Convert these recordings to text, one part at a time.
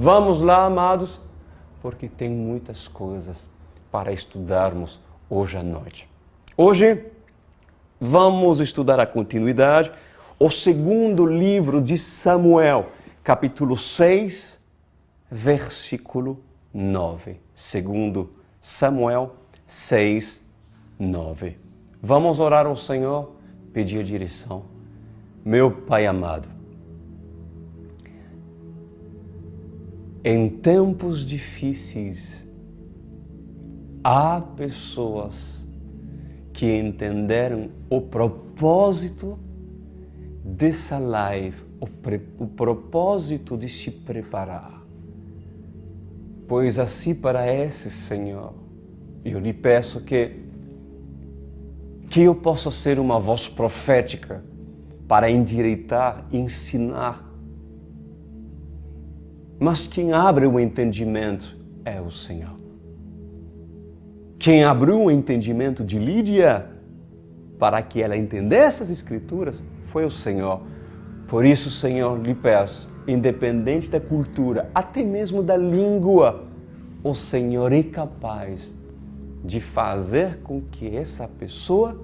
Vamos lá, amados, porque tem muitas coisas para estudarmos hoje à noite. Hoje vamos estudar a continuidade, o segundo livro de Samuel, capítulo 6, versículo 9. Segundo Samuel 6, 9. Vamos orar ao Senhor, pedir direção. Meu Pai amado, em tempos difíceis, há pessoas que entenderam o propósito dessa live, o propósito de se preparar. Pois assim parece, Senhor, eu lhe peço que eu possa ser uma voz profética para endireitar, ensinar. Mas quem abre o entendimento é o Senhor. Quem abriu o entendimento de Lídia para que ela entendesse as Escrituras foi o Senhor. Por isso, Senhor, lhe peço, independente da cultura, até mesmo da língua, o Senhor é capaz de fazer com que essa pessoa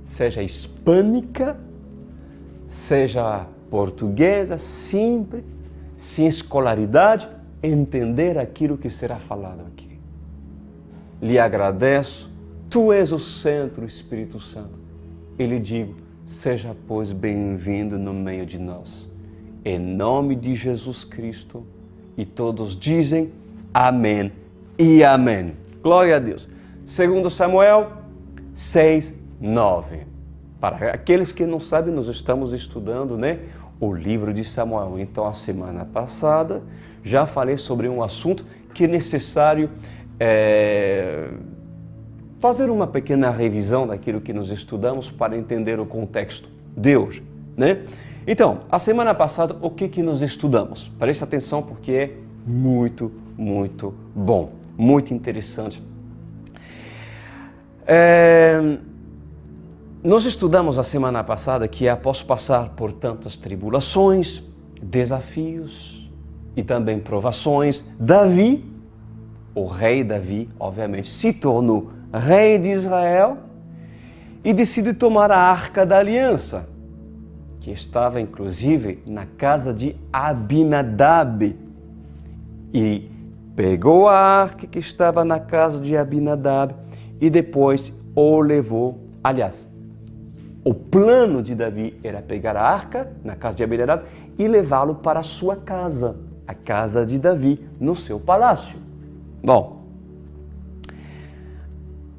seja hispânica, seja portuguesa, simples, sem escolaridade, entender aquilo que será falado aqui. Lhe agradeço, Tu és o centro, Espírito Santo. E lhe digo, seja, pois, bem-vindo no meio de nós. Em nome de Jesus Cristo. E todos dizem amém e amém. Glória a Deus. Segundo Samuel 6, 9. Para aqueles que não sabem, nós estamos estudando, o livro de Samuel. Então, a semana passada, já falei sobre um assunto que é necessário fazer uma pequena revisão daquilo que nós estudamos para entender o contexto de hoje, Então, a semana passada, o que nós estudamos? Preste atenção porque é muito, muito bom, muito interessante. Nós estudamos a semana passada que após passar por tantas tribulações, desafios e também provações, Davi, o rei Davi, obviamente, se tornou rei de Israel e decide tomar a Arca da Aliança, que estava inclusive na casa de Abinadab. E pegou a arca que estava na casa de Abinadab e depois o levou. Aliás, o plano de Davi era pegar a arca na casa de Abinadab e levá-lo para a sua casa, a casa de Davi, no seu palácio. Bom,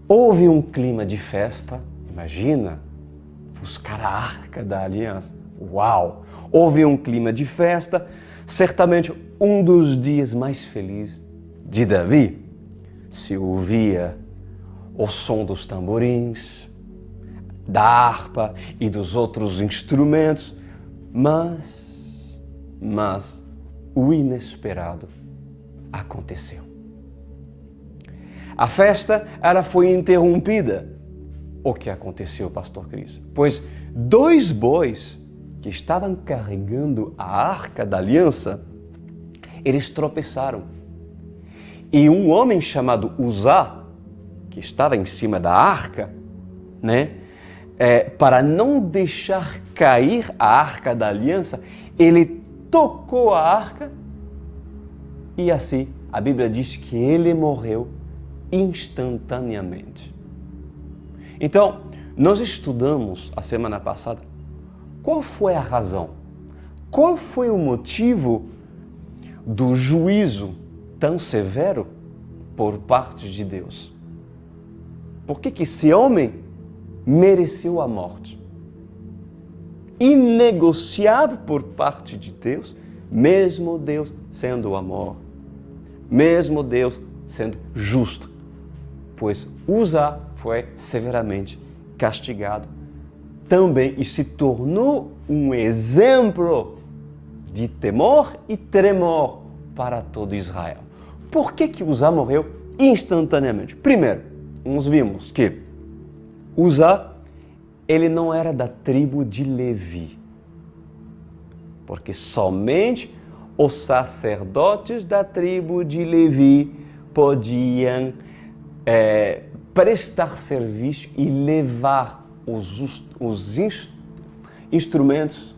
houve um clima de festa, imagina, buscar a Arca da Aliança. Uau! Houve um clima de festa, certamente um dos dias mais felizes de Davi. Se ouvia o som dos tamborins, da harpa e dos outros instrumentos, mas o inesperado aconteceu. A festa foi interrompida. O que aconteceu, pastor Cris? Pois 2 bois que estavam carregando a Arca da Aliança, eles tropeçaram. E um homem chamado Uzá, que estava em cima da arca, para não deixar cair a Arca da Aliança, ele tocou a arca e assim a Bíblia diz que ele morreu instantaneamente. Então, nós estudamos a semana passada qual foi a razão, qual foi o motivo do juízo tão severo por parte de Deus. Por que esse homem mereceu a morte? Inegociável por parte de Deus, mesmo Deus sendo o amor, mesmo Deus sendo justo. Pois Uzá foi severamente castigado também e se tornou um exemplo de temor e tremor para todo Israel. Por que Uzá morreu instantaneamente? Primeiro, nós vimos que Uzá, ele não era da tribo de Levi, porque somente os sacerdotes da tribo de Levi podiam prestar serviço e levar os instrumentos,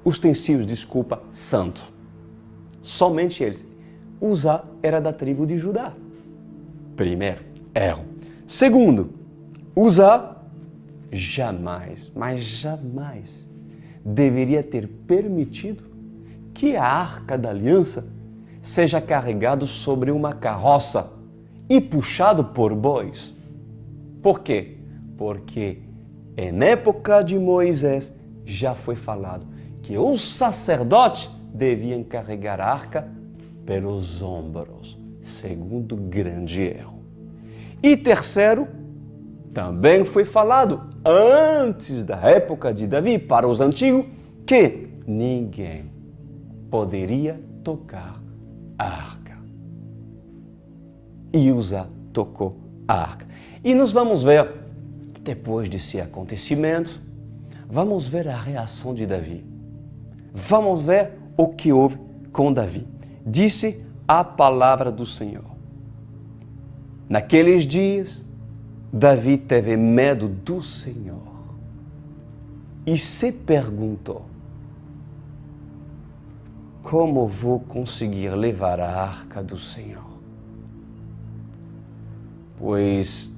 utensílios, santo. Somente eles. Uzá era da tribo de Judá. Primeiro, erro. Segundo, Uzá jamais, mas jamais deveria ter permitido que a Arca da Aliança seja carregado sobre uma carroça e puxado por bois. Por quê? Porque em época de Moisés já foi falado que os sacerdotes deviam carregar a arca pelos ombros. Segundo grande erro. E terceiro, também foi falado antes da época de Davi para os antigos que ninguém poderia tocar a arca. E Uzá tocou a arca. E nós vamos ver, depois desse acontecimento, vamos ver a reação de Davi. Vamos ver o que houve com Davi. Disse a palavra do Senhor. Naqueles dias, Davi teve medo do Senhor e se perguntou: como vou conseguir levar a arca do Senhor? Pois,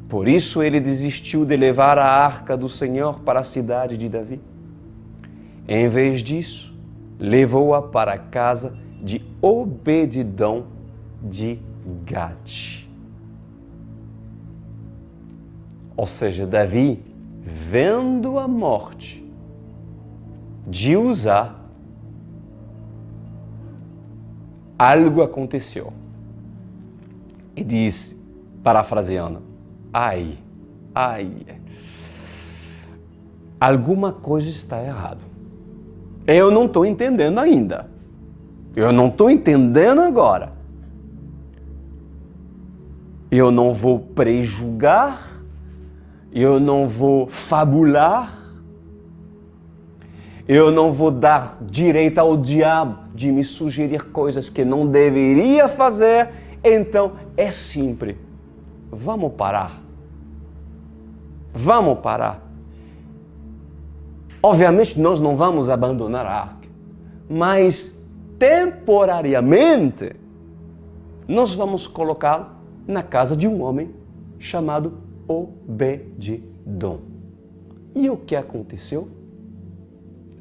por isso ele desistiu de levar a arca do Senhor para a cidade de Davi. Em vez disso, levou-a para a casa de Obed-edom de Gate. Ou seja, Davi, vendo a morte de Uzá, algo aconteceu. E disse, parafraseando, ai, alguma coisa está errada. Eu não estou entendendo ainda. Eu não estou entendendo agora. Eu não vou prejulgar, eu não vou fabular, eu não vou dar direito ao diabo de me sugerir coisas que não deveria fazer. Então, é simples. Vamos parar. Vamos parar. Obviamente, nós não vamos abandonar a arca, mas temporariamente, nós vamos colocá-lo na casa de um homem chamado Obed-edom. E o que aconteceu?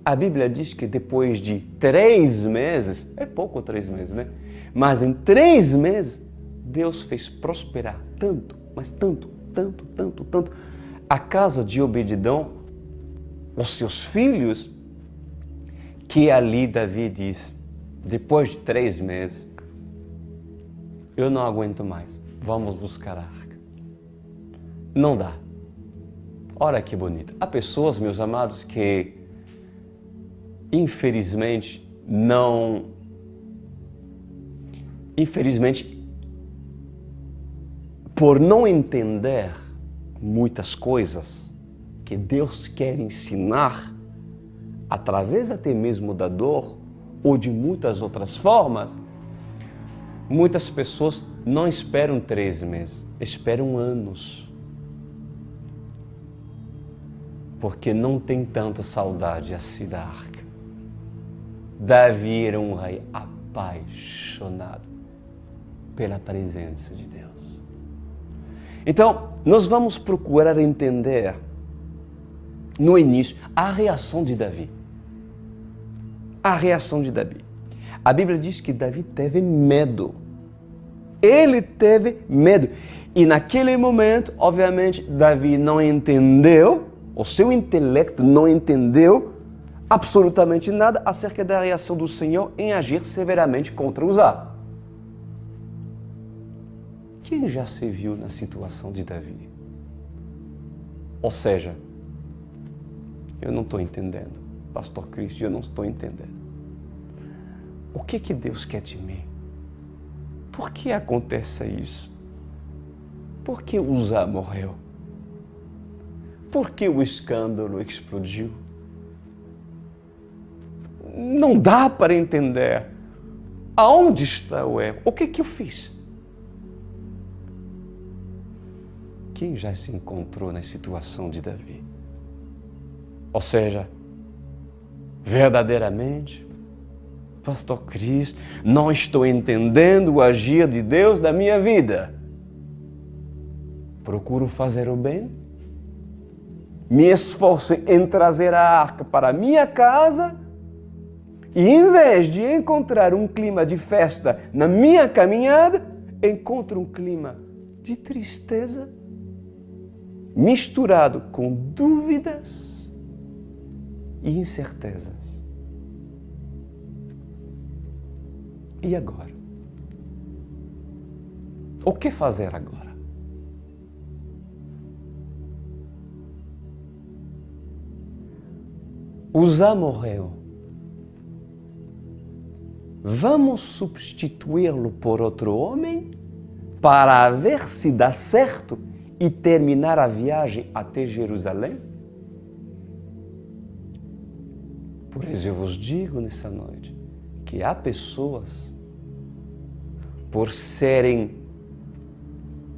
A Bíblia diz que depois de 3 meses, é pouco 3 meses, né? Mas em 3 meses, Deus fez prosperar tanto, mas tanto, a casa de Obed-edom, os seus filhos, que ali Davi diz, depois de 3 meses, eu não aguento mais, vamos buscar a arca. Não dá. Olha que bonito. Há pessoas, meus amados, que infelizmente, por não entender muitas coisas que Deus quer ensinar, através até mesmo da dor ou de muitas outras formas, muitas pessoas não esperam 3 meses, esperam anos. Porque não tem tanta saudade assim da arca. Davi era um rei apaixonado pela presença de Deus. Então, nós vamos procurar entender, no início, a reação de Davi. A reação de Davi. A Bíblia diz que Davi teve medo. Ele teve medo. E naquele momento, obviamente, Davi não entendeu, o seu intelecto não entendeu absolutamente nada acerca da reação do Senhor em agir severamente contra Uzá. Quem já se viu na situação de Davi? Ou seja, eu não estou entendendo, Pastor Cristo, eu não estou entendendo. O que Deus quer de mim? Por que acontece isso? Por que Uzá morreu? Por que o escândalo explodiu? Não dá para entender Aonde está o erro? O que eu fiz? Quem já se encontrou na situação de Davi? Ou seja, verdadeiramente, Pastor Cris, não estou entendendo o agir de Deus na minha vida. Procuro fazer o bem, me esforço em trazer a arca para a minha casa e, em vez de encontrar um clima de festa na minha caminhada, encontro um clima de tristeza misturado com dúvidas e incertezas. E agora? O que fazer agora? Uzá morreu. Vamos substituí-lo por outro homem para ver se dá certo e terminar a viagem até Jerusalém? Por isso eu vos digo nessa noite que há pessoas, por serem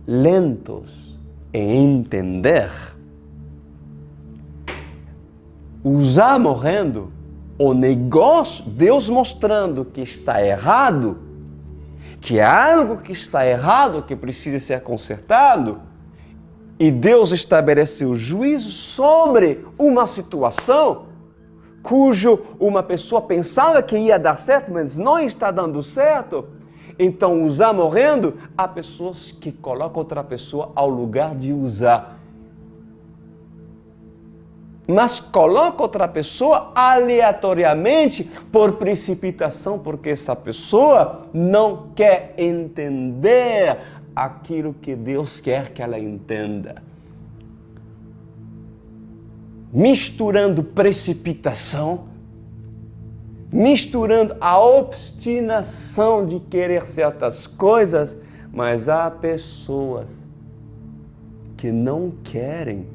lentos em entender, Uzá morrendo, o negócio, Deus mostrando que está errado, que há algo que está errado, que precisa ser consertado, e Deus estabeleceu juízo sobre uma situação cujo uma pessoa pensava que ia dar certo, mas não está dando certo. Então, Uzá morrendo, há pessoas que colocam outra pessoa ao lugar de Uzá. Mas coloca outra pessoa aleatoriamente por precipitação, porque essa pessoa não quer entender aquilo que Deus quer que ela entenda. Misturando precipitação, misturando a obstinação de querer certas coisas, mas há pessoas que não querem,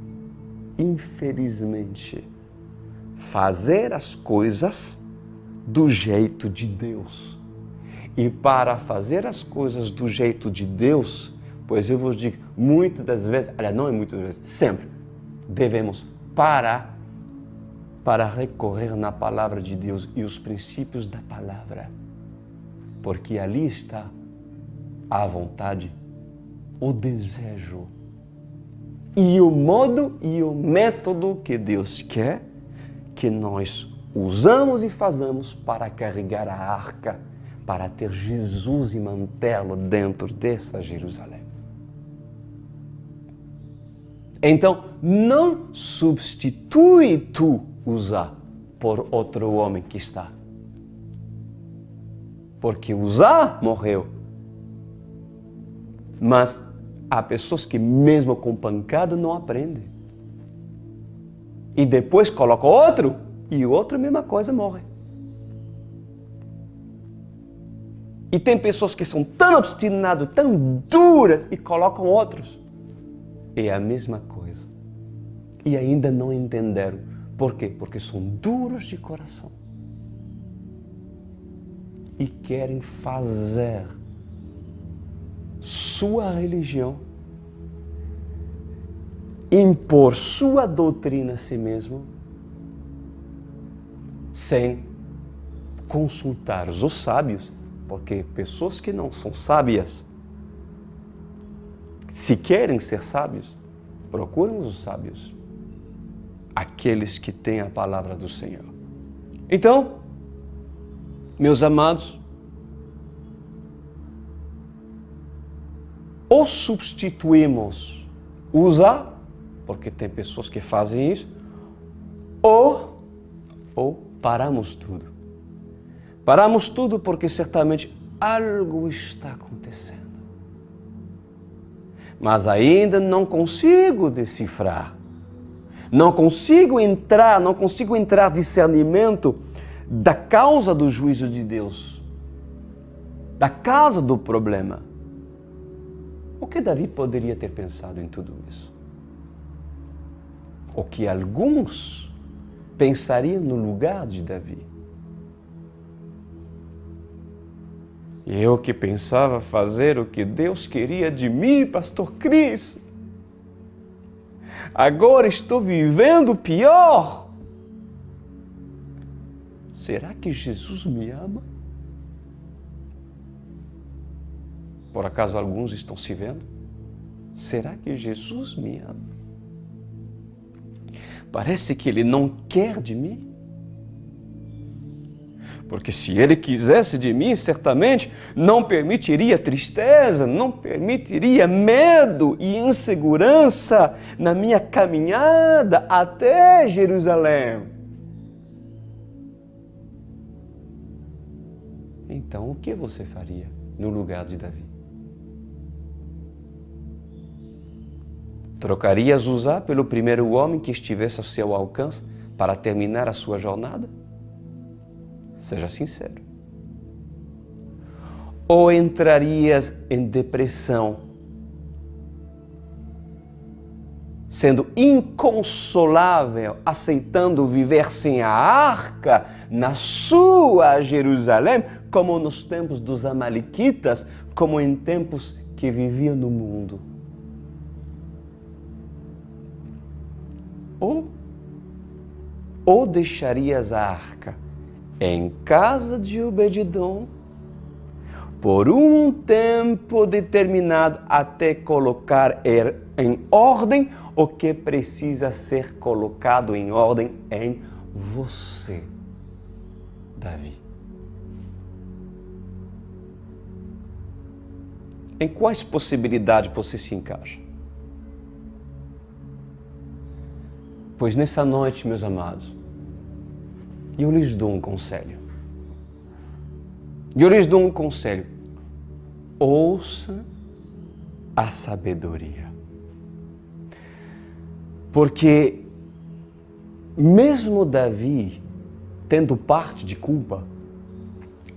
infelizmente, fazer as coisas do jeito de Deus. E para fazer as coisas do jeito de Deus, pois eu vos digo, muitas das vezes, aliás, não é muitas vezes, sempre, devemos parar para recorrer na palavra de Deus e os princípios da palavra. Porque ali está a vontade, o desejo e o modo e o método que Deus quer que nós usamos e façamos para carregar a arca, para ter Jesus e mantê-lo dentro dessa Jerusalém. Então, não substitui tu Uzá por outro homem que está. Porque Uzá morreu. Mas há pessoas que mesmo com pancada não aprendem. E depois colocam outro, e o outro a mesma coisa morre. E tem pessoas que são tão obstinadas, tão duras, e colocam outros. É a mesma coisa. E ainda não entenderam. Por quê? Porque são duros de coração. E querem fazer sua religião, impor sua doutrina a si mesmo, sem consultar os sábios, porque pessoas que não são sábias, se querem ser sábios, procuram os sábios, aqueles que têm a palavra do Senhor. Então, meus amados, ou substituímos Uzá, porque tem pessoas que fazem isso, ou paramos tudo. Paramos tudo porque certamente algo está acontecendo. Mas ainda não consigo decifrar. Não consigo entrar discernimento da causa do juízo de Deus, da causa do problema. O que Davi poderia ter pensado em tudo isso? O que alguns pensariam no lugar de Davi? Eu que pensava fazer o que Deus queria de mim, Pastor Cris. Agora estou vivendo pior. Será que Jesus me ama? Por acaso alguns estão se vendo? Será que Jesus me ama? Parece que Ele não quer de mim. Porque se Ele quisesse de mim, certamente não permitiria tristeza, não permitiria medo e insegurança na minha caminhada até Jerusalém. Então, o que você faria no lugar de Davi? Trocarias Uzá pelo primeiro homem que estivesse ao seu alcance para terminar a sua jornada? Seja sincero. Ou entrarias em depressão, sendo inconsolável, aceitando viver sem a arca na sua Jerusalém, como nos tempos dos Amalequitas, como em tempos que viviam no mundo? Ou deixarias a arca em casa de Obed-edom por um tempo determinado até colocar em ordem o que precisa ser colocado em ordem em você, Davi? Em quais possibilidades você se encaixa? Pois nessa noite, meus amados, eu lhes dou um conselho. Ouça a sabedoria. Porque mesmo Davi, tendo parte de culpa,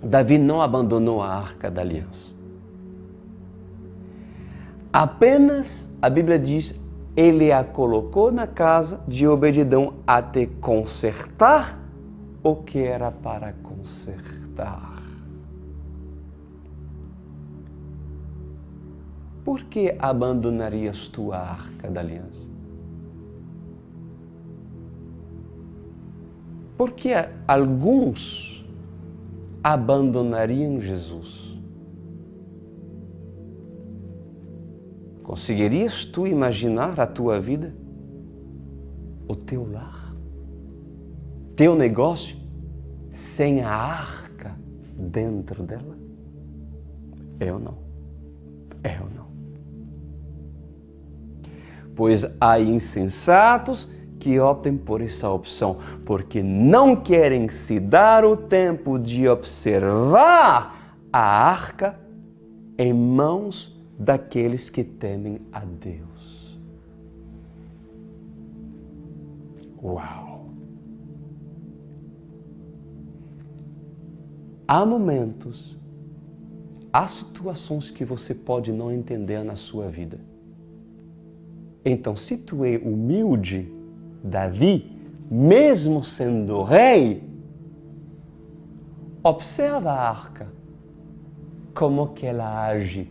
Davi não abandonou a arca da aliança. Apenas, a Bíblia diz, ele a colocou na casa de Obed-edom até consertar o que era para consertar. Por que abandonarias tua arca da aliança? Por que alguns abandonariam Jesus? Conseguirias tu imaginar a tua vida, o teu lar, teu negócio, sem a arca dentro dela? Eu não. Pois há insensatos que optem por essa opção, porque não querem se dar o tempo de observar a arca em mãos daqueles que temem a Deus. Uau! Há momentos, há situações que você pode não entender na sua vida. Então, se tu é humilde, Davi, mesmo sendo rei, observa a arca, como que ela age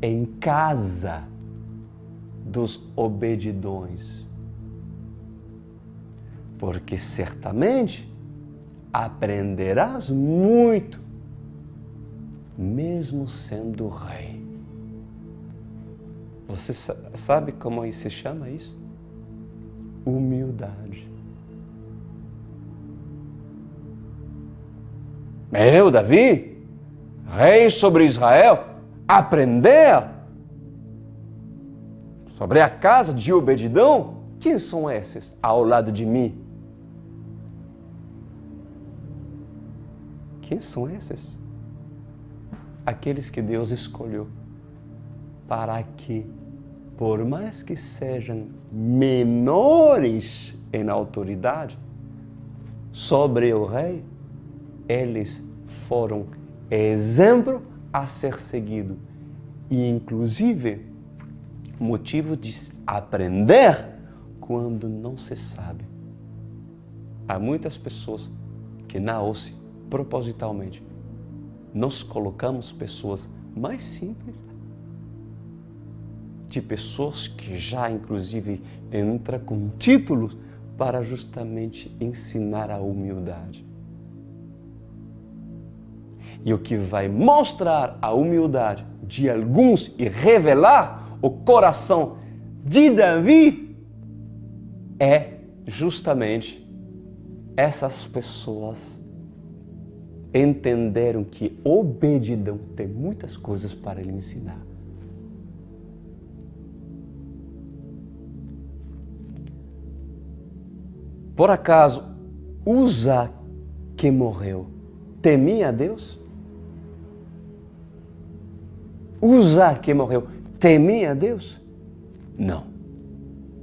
em casa dos Obed-edoms. Porque certamente aprenderás muito, mesmo sendo rei. Você sabe como se chama isso? Humildade. Eu, Davi, rei sobre Israel, aprender sobre a casa de Obed-edom? Quem são esses ao lado de mim? Quem são esses? Aqueles que Deus escolheu para que, por mais que sejam menores em autoridade sobre o rei, eles foram exemplo a ser seguido e, inclusive, motivo de aprender quando não se sabe. Há muitas pessoas que na OSCE, propositalmente, nós colocamos pessoas mais simples, de pessoas que já inclusive entram com títulos para justamente ensinar a humildade. E o que vai mostrar a humildade de alguns e revelar o coração de Davi é justamente essas pessoas entenderam que Obed-Edom tem muitas coisas para lhe ensinar. Por acaso, Uza, que morreu, temia a Deus? Uza, que morreu, temia a Deus? Não,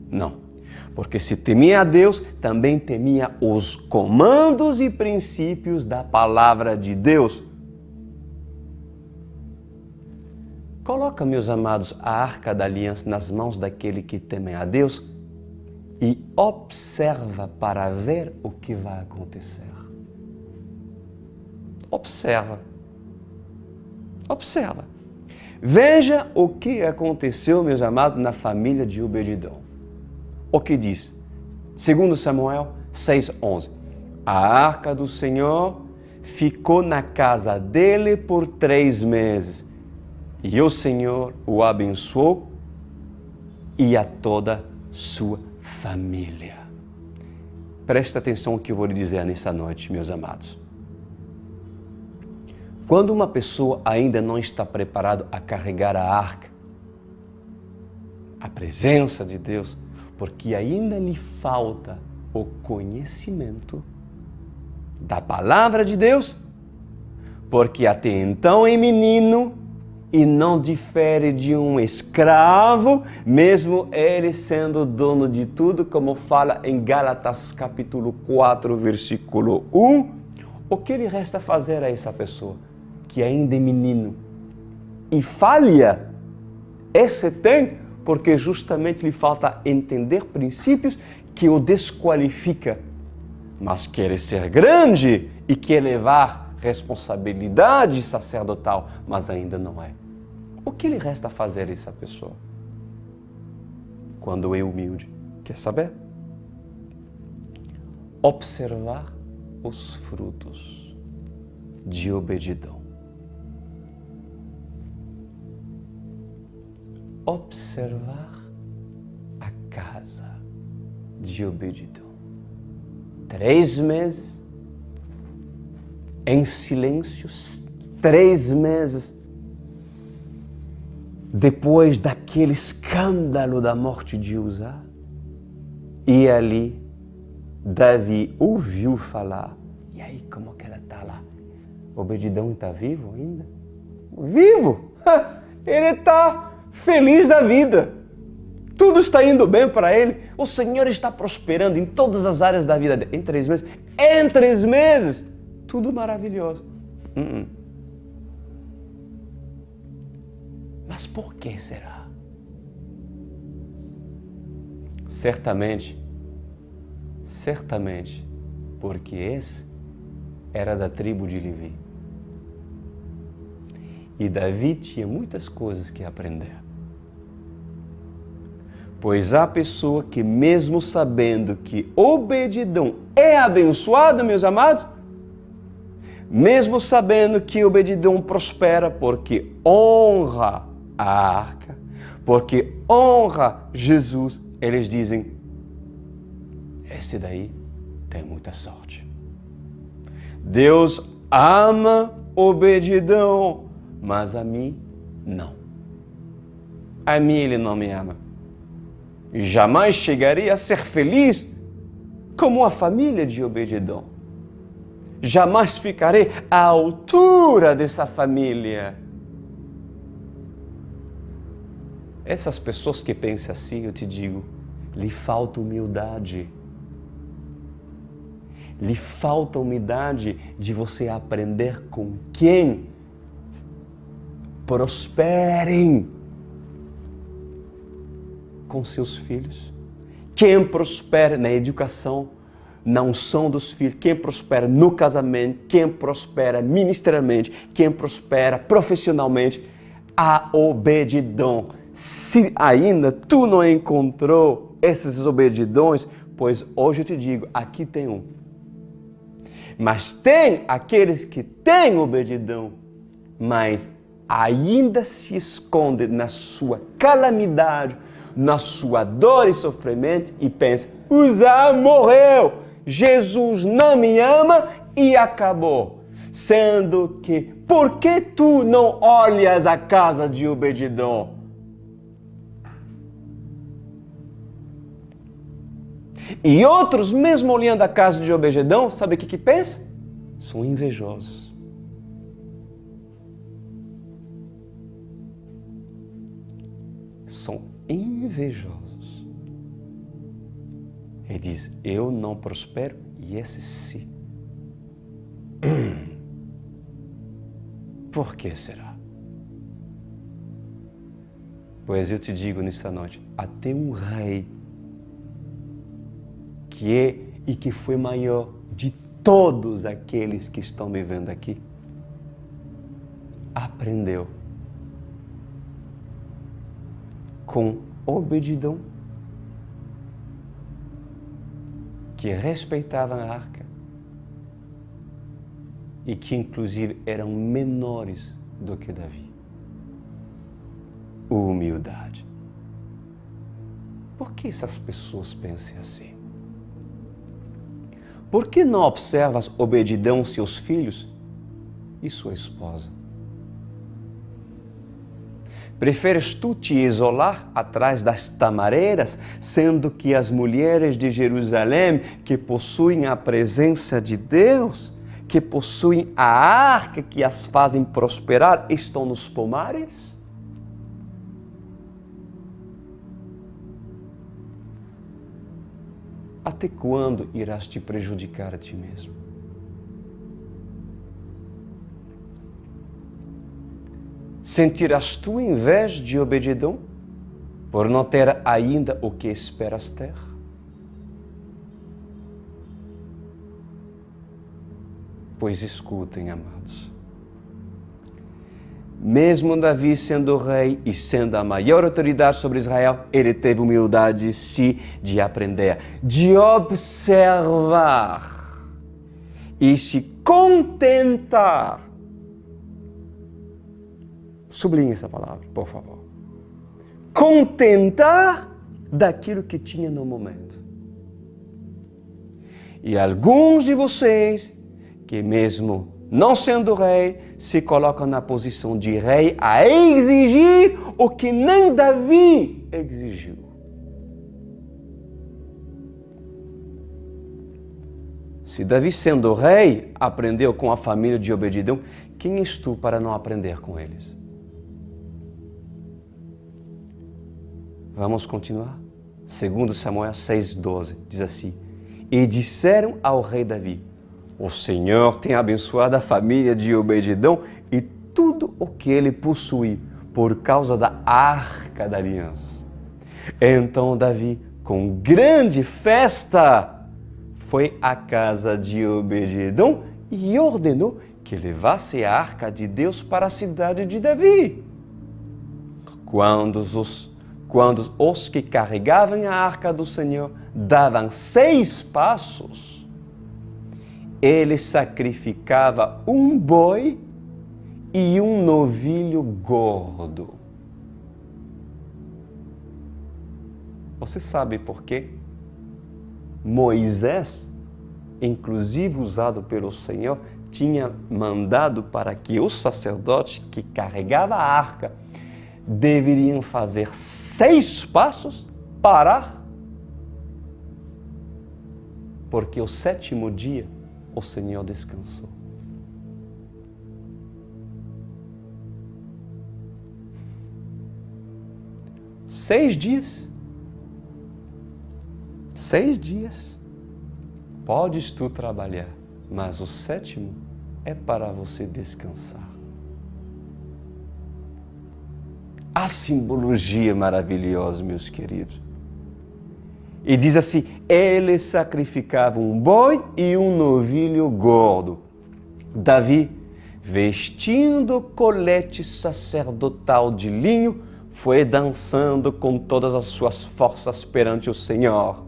não. Porque se temia a Deus, também temia os comandos e princípios da palavra de Deus. Coloca, meus amados, a arca da aliança nas mãos daquele que teme a Deus e observa para ver o que vai acontecer. Observa. Observa. Veja o que aconteceu, meus amados, na família de Obed-Edom. O que diz? 2 Samuel 6:11. A arca do Senhor ficou na casa dele por 3 meses. E o Senhor o abençoou e a toda sua família. Presta atenção no que eu vou lhe dizer nessa noite, meus amados. Quando uma pessoa ainda não está preparada a carregar a arca, a presença de Deus, porque ainda lhe falta o conhecimento da palavra de Deus, porque até então é menino e não difere de um escravo, mesmo ele sendo dono de tudo, como fala em Gálatas capítulo 4, versículo 1. O que lhe resta fazer a essa pessoa que ainda é menino? E falha, esse tem, porque justamente lhe falta entender princípios que o desqualifica, mas quer ser grande e quer levar responsabilidade sacerdotal, mas ainda não é. O que lhe resta fazer a essa pessoa? Quando é humilde, quer saber? Observar os frutos de Obed-Edom. Observar a casa de Obed-Edom. 3 meses em silêncio, 3 meses depois daquele escândalo da morte de Uza. E ali Davi ouviu falar. E aí, como que ela está lá? Obed-Edom está vivo ainda? Vivo! Ele está feliz da vida. Tudo está indo bem para ele. O Senhor está prosperando em todas as áreas da vida dele. Em 3 meses. Em 3 meses. Tudo maravilhoso. Mas por que será? Certamente, porque esse era da tribo de Levi. E Davi tinha muitas coisas que aprender. Pois há pessoa que mesmo sabendo que Obed-Edom é abençoado, meus amados, mesmo sabendo que Obed-Edom prospera porque honra a arca, porque honra Jesus, eles dizem, esse daí tem muita sorte. Deus ama Obed-Edom, mas a mim não. A mim ele não me ama. E jamais chegaria a ser feliz como a família de Obed-Edom. Jamais ficarei à altura dessa família. Essas pessoas que pensam assim, eu te digo, lhe falta humildade. Lhe falta humildade de você aprender com quem prosperem com seus filhos. Quem prospera na educação, na unção dos filhos, quem prospera no casamento, quem prospera ministerialmente, quem prospera profissionalmente, a obedidão. Se ainda tu não encontrou esses obedidões, pois hoje eu te digo, aqui tem um. Mas tem aqueles que têm obedidão, mas ainda se esconde na sua calamidade, na sua dor e sofrimento e pensa, Uzá morreu, Jesus não me ama e acabou. Sendo que, por que tu não olhas a casa de Obededom? E outros, mesmo olhando a casa de Obededom, sabe o que pensa? São invejosos. São invejosos. Ele diz, eu não prospero e esse sim. Por que será? Pois eu te digo nessa noite, até um rei que é e que foi maior de todos aqueles que estão me vendo aqui, aprendeu com Obededom, que respeitavam a arca e que inclusive eram menores do que Davi. Humildade. Por que essas pessoas pensam assim? Por que não observas Obededom, seus filhos e sua esposa? Preferes tu te isolar atrás das tamareiras, sendo que as mulheres de Jerusalém, que possuem a presença de Deus, que possuem a arca que as fazem prosperar, estão nos pomares? Até quando irás te prejudicar a ti mesmo? Sentirás tu inveja de Obededom por não ter ainda o que esperas ter? Pois escutem, amados. Mesmo Davi sendo rei e sendo a maior autoridade sobre Israel, ele teve humildade, sim, de aprender, de observar e se contentar. Sublinhe essa palavra, por favor. Contentar daquilo que tinha no momento. E alguns de vocês, que mesmo não sendo rei, se colocam na posição de rei a exigir o que nem Davi exigiu. Se Davi, sendo rei, aprendeu com a família de Obededom, quem és tu para não aprender com eles? Vamos continuar? 2 Samuel 6,12 diz assim, e disseram ao rei Davi, o Senhor tem abençoado a família de Obededom e tudo o que ele possui por causa da arca da aliança. Então Davi, com grande festa, foi à casa de Obededom e ordenou que levasse a arca de Deus para a cidade de Davi. Quando os que carregavam a arca do Senhor davam 6 passos, ele sacrificava um boi e um novilho gordo. Você sabe por quê? Moisés, inclusive usado pelo Senhor, tinha mandado para que os sacerdotes que carregavam a arca deveriam fazer 6 passos, parar, porque o 7º dia o Senhor descansou. Seis dias. Podes tu trabalhar, mas o 7º é para você descansar. A simbologia maravilhosa, meus queridos. E diz assim, ele sacrificava um boi e um novilho gordo. Davi, vestindo colete sacerdotal de linho, foi dançando com todas as suas forças perante o Senhor.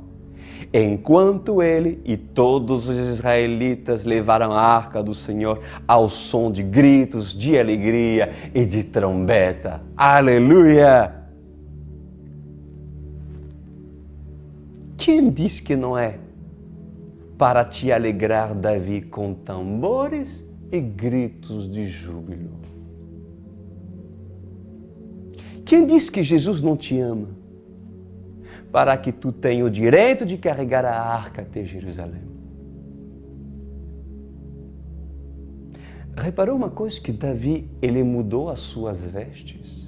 Enquanto ele e todos os israelitas levaram a arca do Senhor ao som de gritos de alegria e de trombeta. Aleluia! Quem diz que não é para te alegrar, Davi, com tambores e gritos de júbilo? Quem diz que Jesus não te ama para que tu tenha o direito de carregar a arca até Jerusalém? Reparou uma coisa, que Davi, ele mudou as suas vestes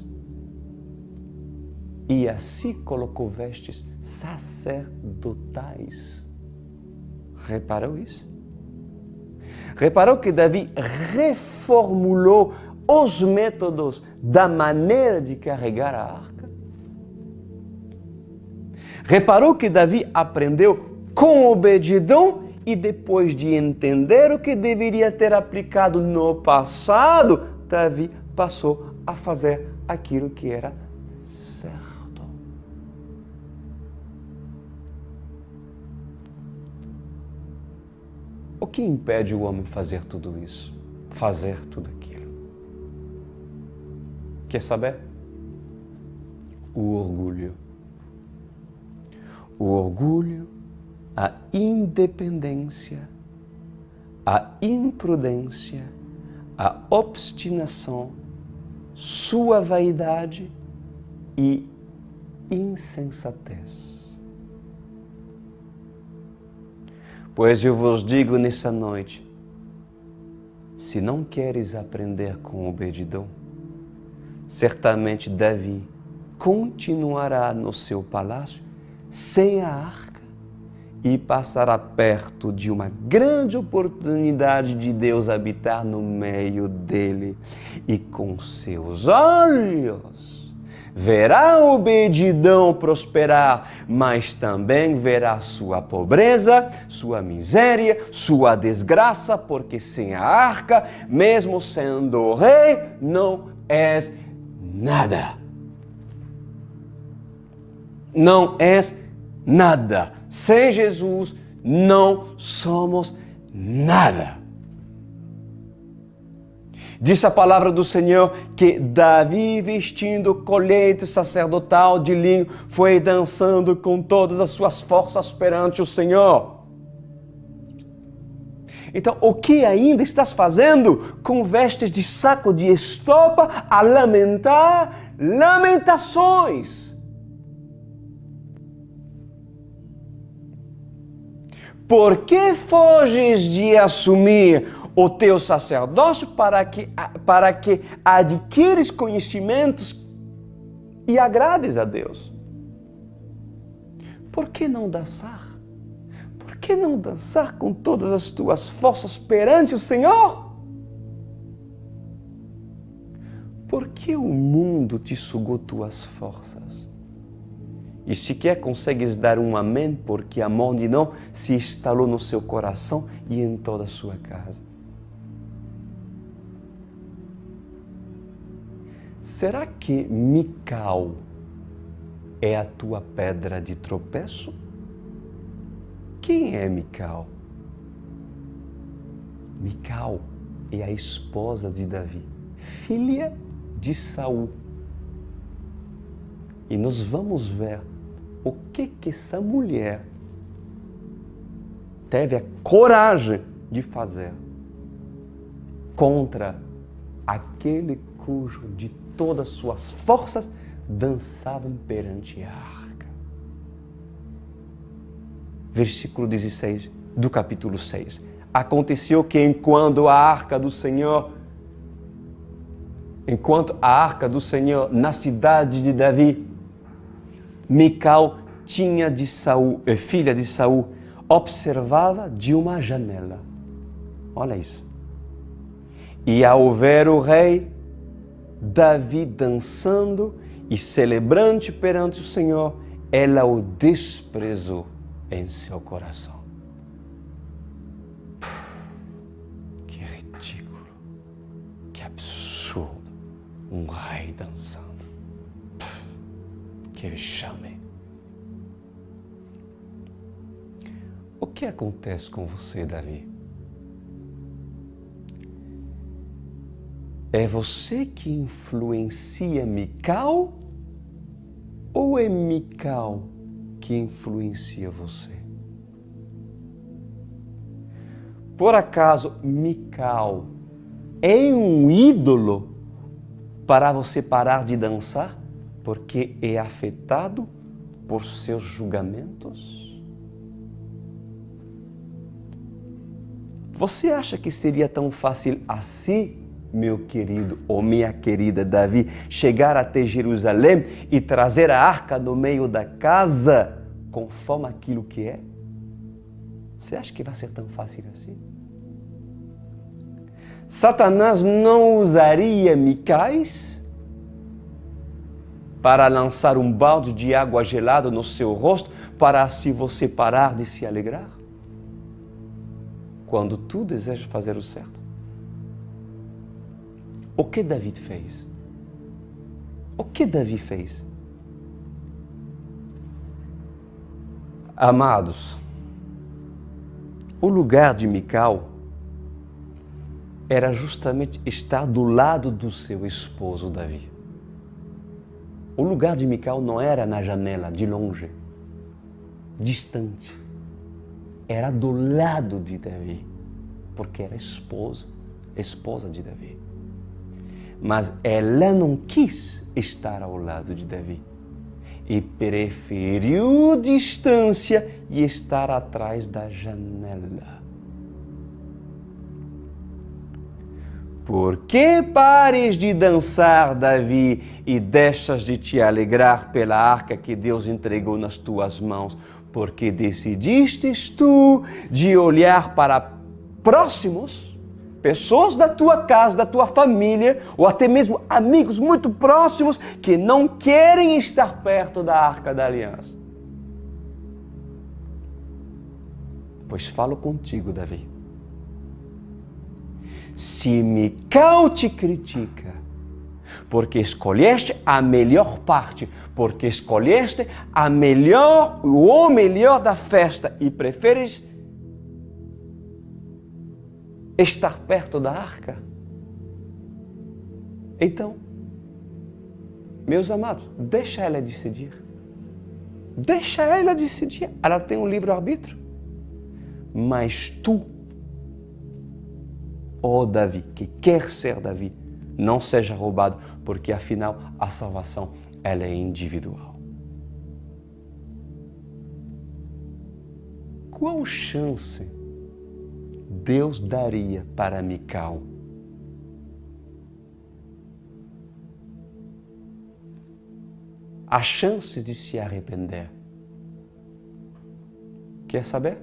e assim colocou vestes sacerdotais. Reparou isso? Reparou que Davi reformulou os métodos da maneira de carregar a arca? Reparou que Davi aprendeu com Obed-Edom e depois de entender o que deveria ter aplicado no passado, Davi passou a fazer aquilo que era certo. O que impede o homem fazer tudo isso? Fazer tudo aquilo? Quer saber? O orgulho. O orgulho, a independência, a imprudência, a obstinação, sua vaidade e insensatez. Pois eu vos digo nessa noite, se não queres aprender com Obed-Edom, certamente Davi continuará no seu palácio sem a arca e passará perto de uma grande oportunidade de Deus habitar no meio dele. E com seus olhos verá Obed-Edom prosperar, mas também verá sua pobreza, sua miséria, sua desgraça, porque sem a arca, mesmo sendo rei, não és nada. Não és nada. Sem Jesus, não somos nada. Diz a palavra do Senhor que Davi, vestindo colete sacerdotal de linho, foi dançando com todas as suas forças perante o Senhor. Então, o que ainda estás fazendo com vestes de saco de estopa a lamentar lamentações? Por que foges de assumir o teu sacerdócio para que adquires conhecimentos e agrades a Deus? Por que não dançar? Por que não dançar com todas as tuas forças perante o Senhor? Por que o mundo te sugou tuas forças? E sequer consegues dar um amém porque a mão de não se instalou no seu coração e em toda a sua casa. Será que Mical é a tua pedra de tropeço? Quem é Mical? Mical é a esposa de Davi, filha de Saul. E nós vamos ver o que essa mulher teve a coragem de fazer contra aquele cujo de todas suas forças dançavam perante a arca. Versículo 16 do capítulo 6. Aconteceu que enquanto a arca do Senhor na cidade de Davi, Mical, filha de Saul, observava de uma janela. Olha isso. E ao ver o rei Davi dançando e celebrante perante o Senhor, ela o desprezou em seu coração. Que ridículo, que absurdo, um rei dançando. Que vexame. O que acontece com você, Davi? É você que influencia Mical ou é Mical que influencia você? Por acaso Mical é um ídolo para você parar de dançar porque é afetado por seus julgamentos? Você acha que seria tão fácil assim, meu querido ou minha querida Davi, chegar até Jerusalém e trazer a arca no meio da casa conforme aquilo que é? Você acha que vai ser tão fácil assim? Satanás não usaria Micais para lançar um balde de água gelada no seu rosto para assim você parar de se alegrar? Quando tu desejas fazer o certo. O que Davi fez? O que Davi fez? Amados, o lugar de Mical era justamente estar do lado do seu esposo Davi. O lugar de Mical não era na janela, de longe, distante. Era do lado de Davi, porque era esposa de Davi. Mas ela não quis estar ao lado de Davi e preferiu distância e estar atrás da janela. Por que pares de dançar, Davi, e deixas de te alegrar pela arca que Deus entregou nas tuas mãos? Porque decidistes tu de olhar para próximos, pessoas da tua casa, da tua família, ou até mesmo amigos muito próximos que não querem estar perto da arca da aliança. Pois falo contigo, Davi. Se Mical te critica, porque escolheste a melhor parte, porque escolheste o melhor da festa e preferes estar perto da arca. Então, meus amados, deixa ela decidir. Deixa ela decidir. Ela tem um livre-arbítrio. Mas tu, ó Davi, que quer ser Davi, não seja roubado, porque afinal a salvação ela é individual. Qual chance Deus daria para Mical? A chance de se arrepender. Quer saber?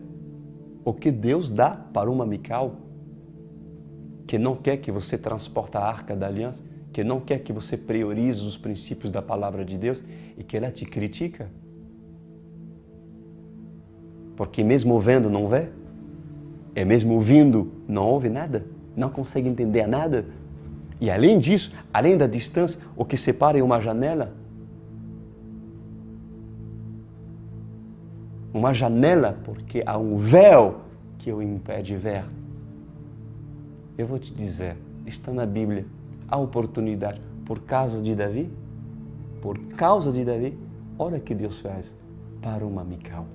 O que Deus dá para uma Mical que não quer que você transporte a arca da aliança, que não quer que você priorize os princípios da palavra de Deus e que ela te critica? Porque mesmo vendo não vê, é mesmo ouvindo não ouve nada, não consegue entender nada. E além disso, além da distância, o que separa é uma janela. Uma janela porque há um véu que o impede de ver. Eu vou te dizer, está na Bíblia, a oportunidade por causa de Davi, olha o que Deus faz para uma Mical.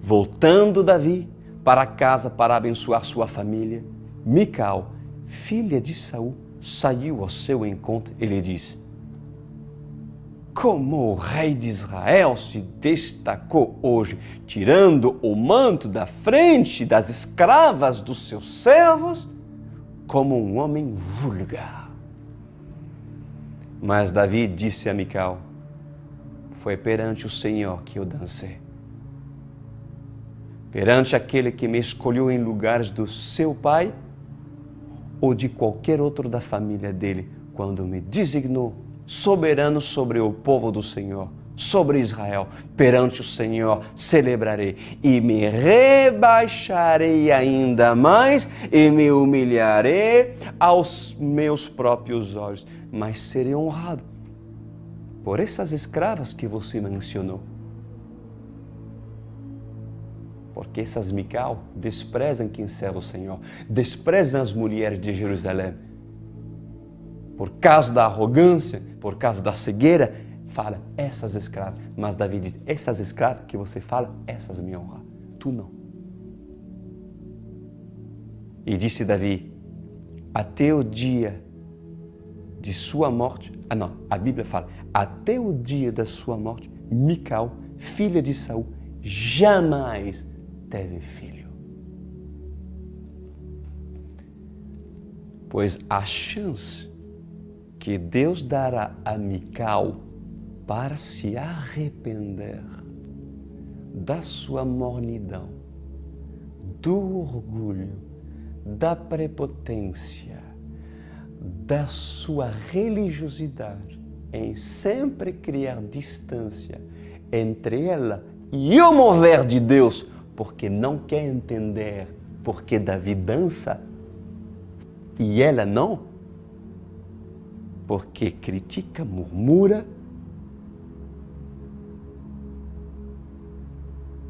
Voltando Davi para casa para abençoar sua família, Mical, filha de Saul, saiu ao seu encontro e lhe disse: como o rei de Israel se destacou hoje, tirando o manto da frente das escravas dos seus servos, como um homem vulgar. Mas Davi disse a Mical: foi perante o Senhor que eu dancei, perante aquele que me escolheu em lugares do seu pai ou de qualquer outro da família dele, quando me designou soberano sobre o povo do Senhor, sobre Israel. Perante o Senhor celebrarei e me rebaixarei ainda mais e me humilharei aos meus próprios olhos, mas serei honrado por essas escravas que você mencionou. Porque essas Mical desprezam quem serve o Senhor, desprezam as mulheres de Jerusalém. Por causa da arrogância, por causa da cegueira, fala essas escravas. Mas Davi diz, essas escravas que você fala, essas me honram, tu não. E disse Davi, até o dia de sua morte, a Bíblia fala, até o dia da sua morte, Mical, filha de Saul, jamais teve filho. Pois a chance que Deus dará a Mical para se arrepender da sua mornidão, do orgulho, da prepotência, da sua religiosidade, em sempre criar distância entre ela e o mover de Deus, porque não quer entender porque Davi dança e ela não, porque critica, murmura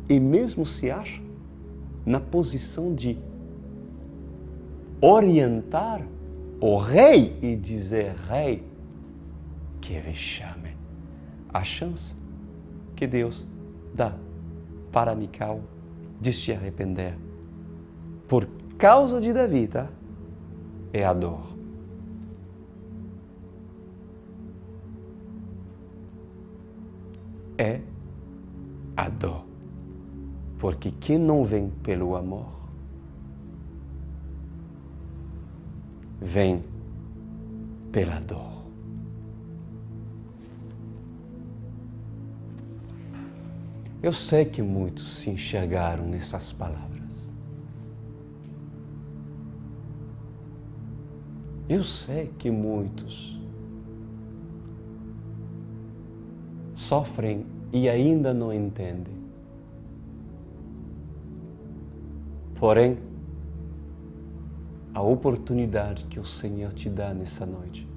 e mesmo se acha na posição de orientar o rei e dizer, rei, que vexame. A chance que Deus dá para Mical de se arrepender por causa de Davi, tá? É a dor. É a dor. Porque quem não vem pelo amor, vem pela dor. Eu sei que muitos se enxergaram nessas palavras. Eu sei que muitos sofrem e ainda não entendem. Porém, a oportunidade que o Senhor te dá nessa noite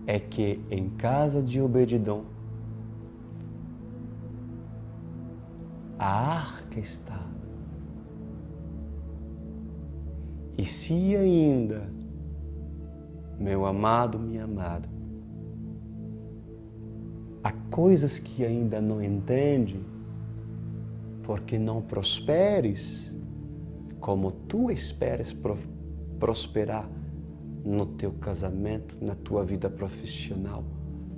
é que em casa de Obed-edom a arca está. E se ainda, meu amado, minha amada, há coisas que ainda não entende, porque não prosperes como tu esperas prosperar no teu casamento, na tua vida profissional,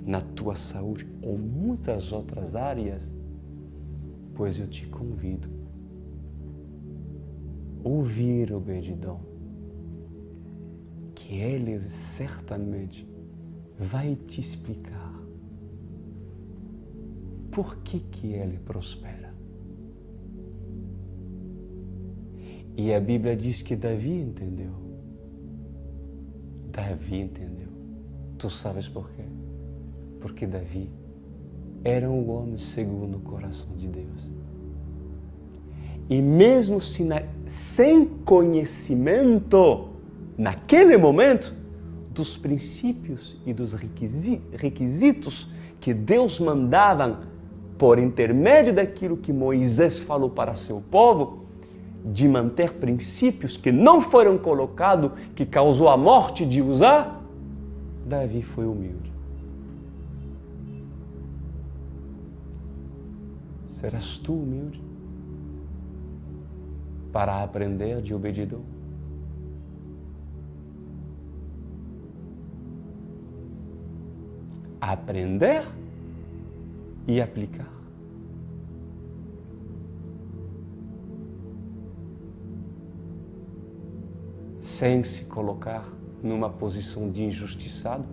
na tua saúde ou muitas outras áreas, pois eu te convido a ouvir Obed-edom, que ele certamente vai te explicar por que ele prospera. E a Bíblia diz que Davi entendeu. Davi entendeu. Tu sabes por quê? Porque Davi era um homem segundo o coração de Deus. E mesmo sem conhecimento, naquele momento, dos princípios e dos requisitos que Deus mandava por intermédio daquilo que Moisés falou para seu povo, de manter princípios que não foram colocados, que causou a morte de Uzá, Davi foi humilde. Serás tu humilde para aprender de Obed-edom? Aprender e aplicar. Sem se colocar numa posição de injustiçado,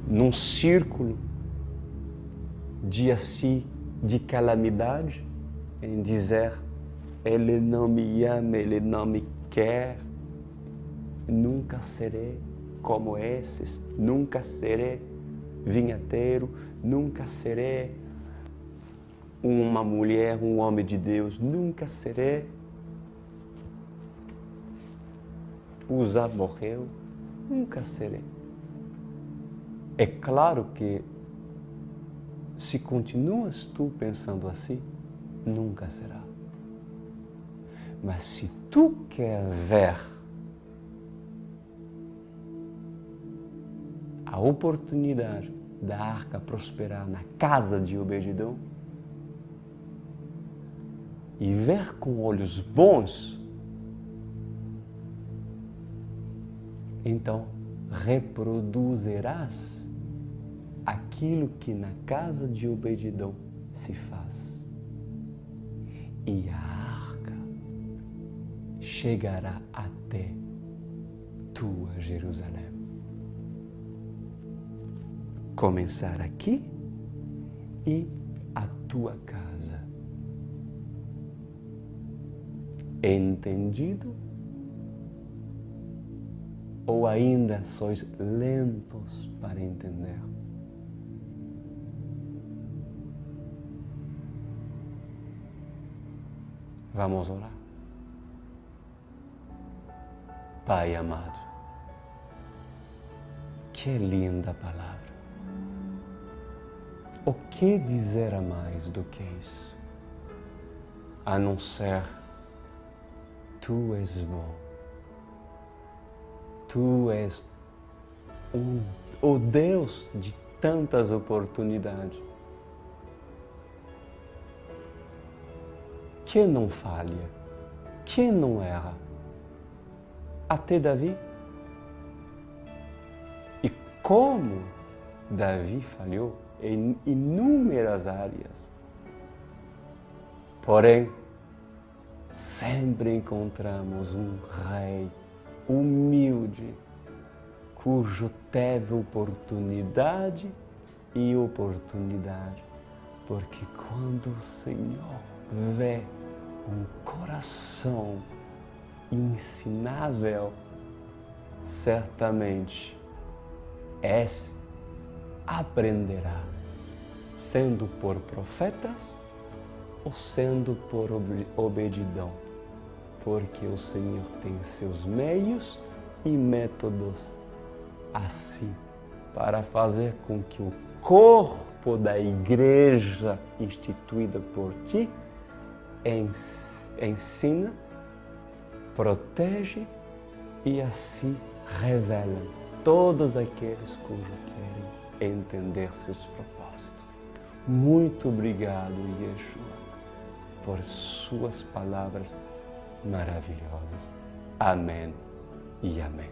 num círculo de calamidade, em dizer, ele não me ama, ele não me quer, nunca serei. como esses, nunca serei vinhateiro, nunca serei uma mulher, um homem de Deus, nunca serei. Usa morreu, nunca serei. É claro que se continuas tu pensando assim, nunca será. Mas se tu quer ver a oportunidade da arca prosperar na casa de Obed-edom e ver com olhos bons, então reproduzirás aquilo que na casa de Obed-edom se faz. E a arca chegará até tua Jerusalém. Começar aqui e a tua casa. Entendido? Ou ainda sois lentos para entender? Vamos orar. Pai amado, que linda palavra. O que dizer a mais do que isso? A não ser, Tu és bom. Tu és o Deus de tantas oportunidades. Que não falha, que não erra. Até Davi. E como Davi falhou em inúmeras áreas. Porém, sempre encontramos um rei humilde, cujo teve oportunidade e oportunidade. Porque quando o Senhor vê um coração ensinável, certamente esse aprenderá, sendo por profetas ou sendo por Obed-edom, porque o Senhor tem seus meios e métodos assim para fazer com que o corpo da igreja instituída por ti ensina, protege e assim revela todos aqueles cujos querem entender seus propósitos. Muito obrigado, Yeshua, por suas palavras maravilhosas. Amém e amém.